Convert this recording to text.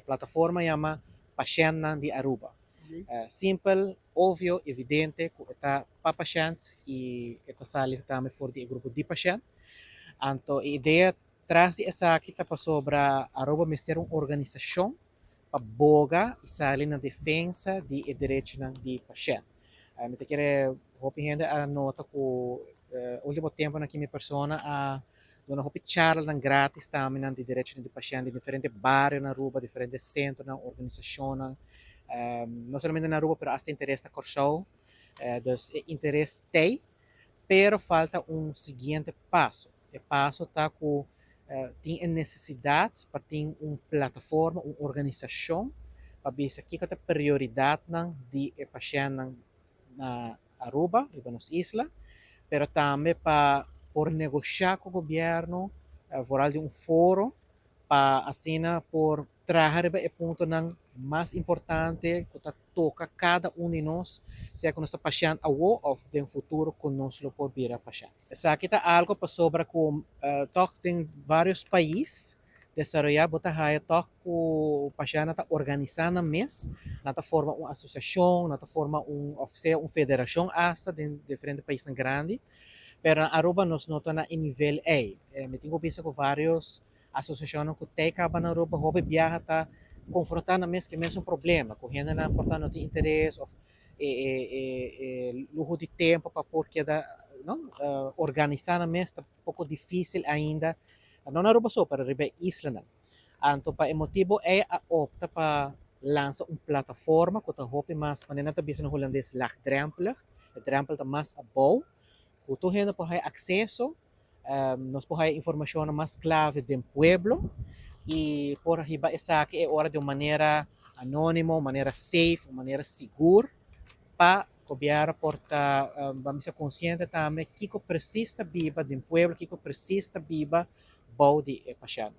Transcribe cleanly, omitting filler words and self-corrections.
plataforma chama Paixão de Aruba. Ok. Simples, óbvio, evidente, que está para paciente e está saliendo também for de grupo de paciente. Então, a ideia traz essa aqui está sobre a Aruba ser uma organização para boga e sair na defesa de direitos de paciente. Me te quero gente a nota que último tempo na que minha persona a dona hopi charla grátis também de direitos de paciente em diferentes bairros na Aruba, diferentes centros na organização. Não somente na Aruba, mas hasta interesse da Corsou. Dus interesse tem, pero falta seguinte passo. O passo está com tem necessidade para ter uma plataforma, uma organização para ver se aqui tem prioridade de paciente na Aruba, nas islas, pero também para por negociar com o governo, por de um foro para assim por trazer o ponto mais importante que toca cada de nós, seja que nós está paciente ou de um futuro que nós lo por vir a paciente. Essa aqui está algo para sobre com tem vários países desarrollar bota haya toque o paciente está organizando mês, nata forma uma associação, nata forma uma federação hasta de diferentes países grandes. Pero na Aruba nós não estamos em nível A. Me tenho visto com vários associações que têm acaba na Aruba, hobby viaja está confrontando mesmo problema, correndo na portanto de interesse, ou luxo de tempo para porque da não organizar na mesa está um pouco difícil ainda, não na Aruba só, para a isla não. Então, para o motivo é a opta para lançar uma plataforma que está hobby mais, maneira está visto no holandês, laagdrempelig, o drempel está mais above, tu gente pode ter acesso, nós podemos ter informação mais clave do pueblo e por riba essa aqui é hora de uma maneira anônima, maneira safe, maneira segura para cobiar porta vamos ser consciente também que precisa viva do pueblo, que precisa viva bom de paixão.